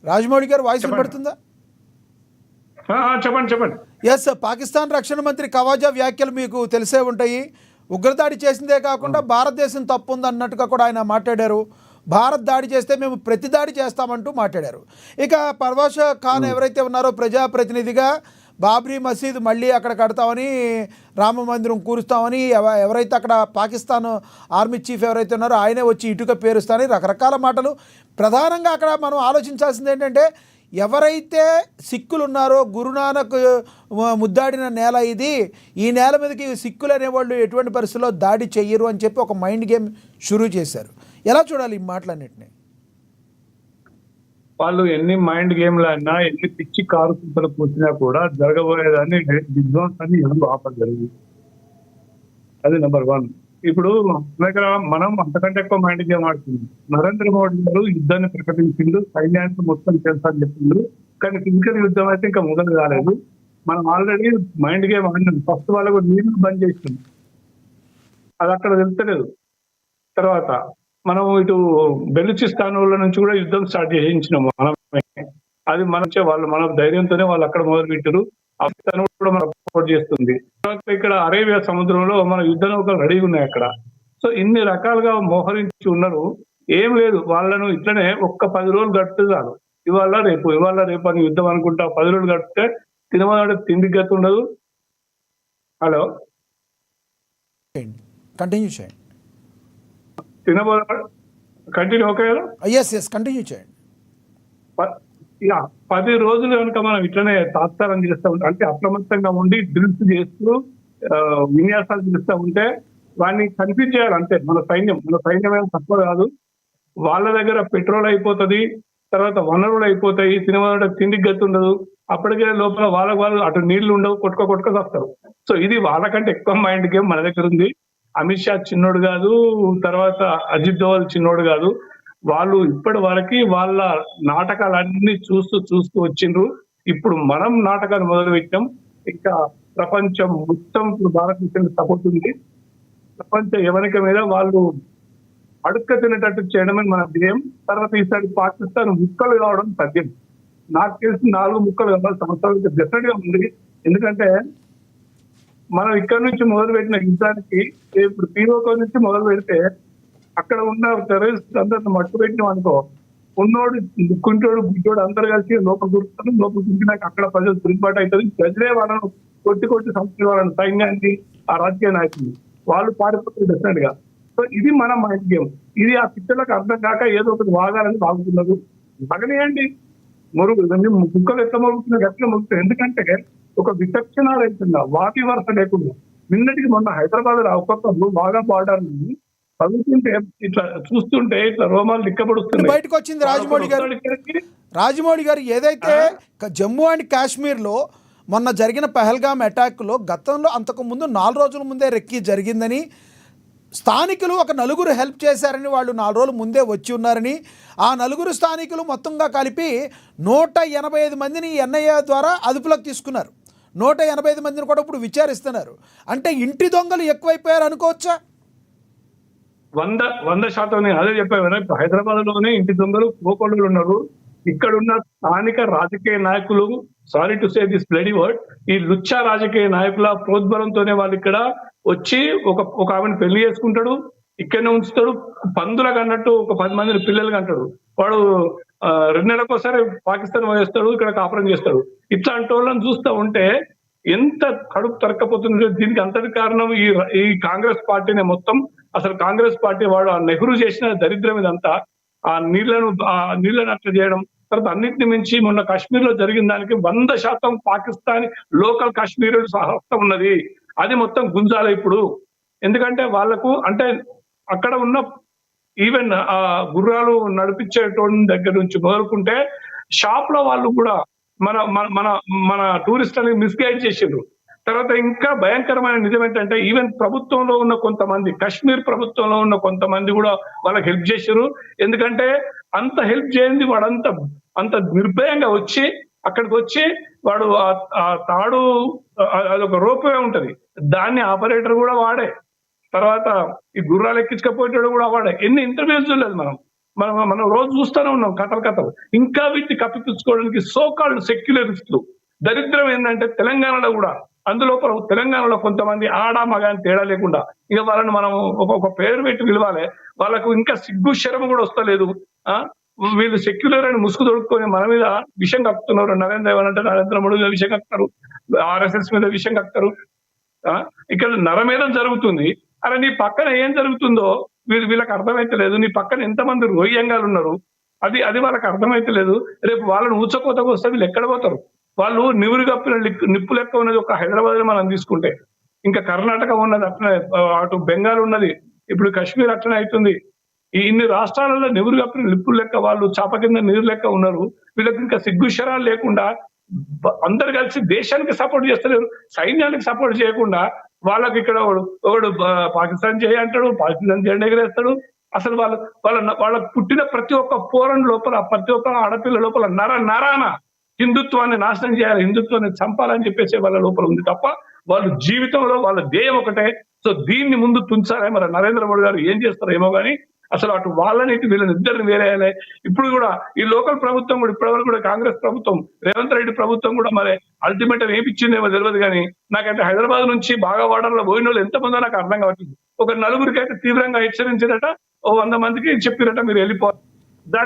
రాజమౌళి గారు వాయిస్ వినపడుతుందా? చెప్పండి చెప్పండి. ఎస్, పాకిస్తాన్ రక్షణ మంత్రి ఖవాజా వ్యాఖ్యలు మీకు తెలిసే ఉంటాయి. ఉగ్రదాడి చేసిందే కాకుండా భారతదేశం తప్పు ఉంది అన్నట్టుగా కూడా ఆయన మాట్లాడారు. భారత్ దాడి చేస్తే మేము ప్రతి దాడి చేస్తామంటూ మాట్లాడారు. ఇక పర్వాష్ ఖాన్ ఎవరైతే ఉన్నారో ప్రజాప్రతినిధిగా బాబ్రీ మసీద్ మళ్ళీ అక్కడ కడతామని, రామ మందిరం కూరుస్తామని, ఎవరైతే అక్కడ పాకిస్తాన్ ఆర్మీ చీఫ్ ఎవరైతే ఉన్నారో ఆయనే వచ్చి ఇటుక పేరుస్తామని రకరకాల మాటలు. ప్రధానంగా అక్కడ మనం ఆలోచించాల్సింది ఏంటంటే, ఎవరైతే సిక్కులు ఉన్నారో గురునానక్ ముద్దాడిన నేల ఇది, ఈ నేల మీదకి సిక్కులు అనేవాళ్ళు ఎటువంటి పరిస్థితుల్లో దాడి చెయ్యరు అని చెప్పి ఒక మైండ్ గేమ్ షురూ చేశారు. ఎలా చూడాలి ఈ మాటలన్నింటినీ? వాళ్ళు ఎన్ని మైండ్ గేమ్లు అయినా, ఎన్ని పిచ్చి కారు కుంపలు కూర్చున్నా కూడా జరగబోయేదాన్ని విధ్వంసాన్ని ఎవరు ఆపగలరు. అది నెంబర్ 1. ఇప్పుడు దగ్గర మనం అంతకంటే ఎక్కువ మైండ్ గేమ్ ఆడుతుంది. నరేంద్ర మోడీ గారు యుద్ధాన్ని ప్రకటించిండు, సైన్యానికి మొత్తం తెలుసా అని చెప్పిండు. కానీ ఫిజికల్ యుద్ధం అయితే ఇంకా మొదలు కాలేదు. మనం ఆల్రెడీ మైండ్ గేమ్ ఆడినాం. ఫస్ట్ వాళ్ళకు నీళ్లు బంద్ చేసినాం, అది అక్కడ తెలుస్తలేదు. తర్వాత మనం ఇటు బెలూచిస్తాన్ వాళ్ళ నుంచి కూడా యుద్ధం స్టార్ట్ చేయించినాము మనమే. అది వాళ్ళు మన ధైర్యంతోనే వాళ్ళు అక్కడ మొదలు పెట్టారు. పాకిస్తాన్ కూడా మనం సపోర్ట్ చేస్తుంది. తర్వాత ఇక్కడ అరేబియా సముద్రంలో మన యుద్ధ నౌకలు రెడీగా ఉన్నాయి అక్కడ. సో ఇన్ని రకాలుగా మోహరించి ఉన్నారు. ఏం లేదు, వాళ్ళను ఇట్లనే ఒక్క 10 రోజులు గడిపితే చాలు. ఇవాళ రేపు అని యుద్ధం అనుకుంటా 10 రోజులు గడిపితే తినమని తిండి గతి ఉండదు. హలో, కంటిన్యూ చేయండి. కంటిన్యూ ఓకే కదా? ఎస్, కంటిన్యూ చేయండి. 10 రోజులు కనుక మనం ఇట్లనే తాత్సారం చేస్తూ ఉంటే, అంటే అప్రమత్తంగా ఉండి డ్రిల్స్ చేస్తూ విన్యాసాలు చేస్తూ ఉంటే వాడిని కన్ఫ్యూజ్ చేయాలి అంతే. మన సైన్యం ఏం తక్కువ కాదు. వాళ్ళ దగ్గర పెట్రోల్ అయిపోతుంది, తర్వాత వనరులు అయిపోతాయి, తిండికి గతి ఉండదు. అప్పటికే లోపల వాళ్ళు అటు నీళ్లు ఉండవు, కొట్టుక వస్తారు. సో ఇది వాళ్ళకంటే ఎక్కువ మైండ్ గేమ్ మన దగ్గర ఉంది. అమిత్ షా చిన్నోడు కాదు, తర్వాత అజిత్ దోవల్ చిన్నోడు కాదు. వాళ్ళు ఇప్పటి వరకు వాళ్ళ నాటకాలన్నీ చూస్తూ వచ్చిండ్రు. ఇప్పుడు మనం నాటకాలు మొదలు పెట్టాం. ఇంకా ప్రపంచం మొత్తం భారతదేశం సపోర్ట్ ఉంది. ప్రపంచ యవనిక మీద వాళ్ళు అడుక్క తినేటట్టు చేయడమే మన ధ్యేయం. తర్వాత ఈసారి పాకిస్తాన్ ముక్కలు కావడం సత్యం. నాకు తెలిసి 4 ముక్కలు కావాలి సంవత్సరాలు డెఫినెట్ గా ఉంది. ఎందుకంటే మనం ఇక్కడ నుంచి మొదలు పెట్టిన యుద్ధానికి ఇప్పుడు పీఓకో నుంచి మొదలు పెడితే అక్కడ ఉన్న టెర్రరిస్ట్ అందరిని మట్టు పెట్టినాం అనుకో, ఉన్నోడు కుంటోడు గుడ్డోడు అందరు కలిసి లోపల కూర్చుంటారు. లోపల కూర్చున్నాక అక్కడ ప్రజలు తిరుగుబాటు అవుతుంది. ప్రజలే వాళ్ళను కొట్టి సంస్కృతి వాళ్ళని, సైన్యాన్ని, ఆ రాజకీయ నాయకులు వాళ్ళు పారిపోతారు డెఫినెట్ గా. సో ఇది మన మైండ్ గేమ్. ఇది ఆ పిక్చర్లకు అర్థం కాక ఏదో ఒకటి వాగాలని బాగుతున్నారు. బాగనేయండి, ముక్కలు ఎట్లా మొరుగుతున్నారు, ఎట్లా మొరుగుతుంది. ఎందుకంటే ఒక విచక్షణ లేకుండా, వాటి వరుస లేకుండా, నిన్నటికి మొన్న హైదరాబాద్ లో ఒక్కొక్కరు బాగా పాడాలని చదువుతుంటే ఇట్లా చూస్తుంటే ఇట్లా రోమాలు లిక్కపడుతుంది. బయటకు వచ్చింది రాజమౌళి గారు ఏదైతే జమ్మూ అండ్ కాశ్మీర్లో మొన్న జరిగిన పహల్గామ్ అటాక్లో గతంలో అంతకుముందు 4 రోజుల ముందే రెక్కి జరిగిందని, స్థానికులు ఒక 4 హెల్ప్ చేశారని, వాళ్ళు 4 రోజుల ముందే వచ్చి ఉన్నారని, ఆ 4 స్థానికులు మొత్తంగా కలిపి 185 మందిని ఎన్ఐఏ ద్వారా అదుపులోకి తీసుకున్నారు. 185 మందిని కూడా ఇప్పుడు విచారిస్తున్నారు. అంటే ఇంటి దొంగలు ఎక్కువైపోయారు అనుకోవచ్చా? 100% నేను అదే చెప్పాను. ఇప్పుడు హైదరాబాద్ లోనే ఇంటి దొంగలు కోకొండలు ఉన్నారు. ఇక్కడున్న స్థానిక రాజకీయ నాయకులు, sorry to say this bloody word, ఈ లుచ్చా రాజకీయ నాయకుల ప్రోద్బలంతోనే వాళ్ళు ఇక్కడ వచ్చి ఒక ఆమెను పెళ్లి చేసుకుంటాడు, ఇక్కడనే ఉంచుతాడు. పందులకు అన్నట్టు ఒక 10 మందిని పిల్లలుగా అంటాడు. వాడు 2 నెలలకోసారి పాకిస్తాన్ వేస్తాడు, ఇక్కడ కాపురం చేస్తాడు. ఇట్లాంటి వాళ్ళని చూస్తూ ఉంటే ఎంత కడుపు తరక్కపోతుందో. దీనికి అంతటి కారణం ఈ కాంగ్రెస్ పార్టీనే మొత్తం. అసలు కాంగ్రెస్ పార్టీ వాడు ఆ నెహ్రూ చేసిన దరిద్రం ఇదంతా. ఆ నీళ్లను అట్లా చేయడం. తర్వాత అన్నింటిని మించి మొన్న కాశ్మీర్ లో జరిగిన దానికి 100% పాకిస్తాన్ లోకల్ కాశ్మీర్ హస్తం ఉన్నది. అది మొత్తం గుంజాలి ఇప్పుడు. ఎందుకంటే వాళ్లకు అంటే అక్కడ ఉన్న ఈవెన్ ఆ గుర్రాలు నడిపించేటోడి దగ్గర నుంచి మొదలుకుంటే షాప్ లో వాళ్ళు కూడా మన మన మన టూరిస్టులని మిస్గైడ్ చేసిండ్రు. తర్వాత ఇంకా భయంకరమైన నిజం ఏంటంటే, ఈవెన్ ప్రభుత్వంలో ఉన్న కొంతమంది, కాశ్మీర్ ప్రభుత్వంలో ఉన్న కొంతమంది కూడా వాళ్ళకి హెల్ప్ చేశారు. ఎందుకంటే అంత హెల్ప్ చేయండి అంత నిర్భయంగా వచ్చి అక్కడికి వచ్చి వాడు ఆ తాడు, అదొక రోప్వే ఉంటది, దాన్ని ఆపరేటర్ కూడా వాడే, తర్వాత ఈ గుర్రాలు ఎక్కించకపోయేటోడు కూడా వాడే. ఎన్ని ఇంటర్వ్యూస్ చూడలేదు మనం. మనం రోజు చూస్తూనే ఉన్నాం కథలు. ఇంకా వీటిని కప్పిపుచ్చుకోవడానికి సోకాల్డ్ సెక్యులరిస్టులు. దరిద్రం ఏంటంటే తెలంగాణలో కూడా తెలంగాణలో కొంతమంది ఆడ మగ అని తేడా లేకుండా ఇక వాళ్ళని మనం ఒక పేరు పెట్టి పిలవాలి. వాళ్ళకు ఇంకా సిగ్గు శరమ కూడా వస్తలేదు. ఆ వీళ్ళు సెక్యులర్ అని ముసుగు తొడుక్కొని మన మీద విషయం కక్కుతున్నారు. నరేంద్ర మోడీ మీద విషయం కక్కుతారు, RSS మీద విషయం కక్కుతారు. ఇక్కడ నరమేధం జరుగుతుంది. అరే నీ పక్కన ఏం జరుగుతుందో వీళ్ళకి అర్థమైతలేదు. నీ పక్కన ఎంతమంది రోహింగ్యాలు ఉన్నారు అది వాళ్ళకి అర్థమైతలేదు. రేపు వాళ్ళని ఊచకోతకు వస్తే వీళ్ళు ఎక్కడ పోతారు? వాళ్ళు నివురు కప్పిన నిప్పు లెక్క ఉన్నది ఒక హైదరాబాద్ లో మనం తీసుకుంటే, ఇంకా కర్ణాటక ఉన్నది అట్లనే, అటు బెంగాల్ ఉన్నది, ఇప్పుడు కాశ్మీర్ అట్లనే అవుతుంది. ఇన్ని రాష్ట్రాలలో నివురు కప్పిన నిప్పులు లెక్క వాళ్ళు చాప కింద నీరు లెక్క ఉన్నారు. వీళ్ళకి ఇంకా సిగ్గుశరాలు లేకుండా అందరు కలిసి దేశానికి సపోర్ట్ చేస్తలేరు, సైన్యానికి సపోర్ట్ చేయకుండా వాళ్ళకి ఇక్కడ ఒకడు పాకిస్తాన్ చేయ అంటాడు, పాకిస్తాన్ జెండా ఎగరేస్తాడు. అసలు వాళ్ళకు పుట్టిన ప్రతి ఒక్క పోరన్ లోపల, ప్రతి ఒక్క ఆడపిల్ల లోపల నరాన హిందుత్వాన్ని నాశనం చేయాలి, హిందుత్వాన్ని చంపాలని చెప్పేసి వాళ్ళ లోపల ఉంది తప్ప వాళ్ళు జీవితంలో వాళ్ళ ధ్యేయం ఒకటే. సో దీన్ని ముందు తుంచాలి. మరి నరేంద్ర మోడీ గారు ఏం చేస్తారో ఏమో కానీ అసలు అటు వాళ్ళని వీళ్ళని ఇద్దరిని వేరేయాలి. ఇప్పుడు కూడా ఈ లోకల్ ప్రభుత్వం కూడా ఇప్పటివరకు కూడా కాంగ్రెస్ ప్రభుత్వం, రేవంత్ రెడ్డి ప్రభుత్వం కూడా మరి అల్టిమేట్ ఏమిచ్చిందేమో తెలియదు. కానీ నాకైతే హైదరాబాద్ నుంచి బాగా వాడర్లో పోయిన వాళ్ళు ఎంతమందో నాకు అర్థం కావట్లేదు. ఒక 4 అయితే తీవ్రంగా హెచ్చరించారట, ఓ 100 మందికి చెప్పిరట మీరు వెళ్ళిపోవాలి. దాని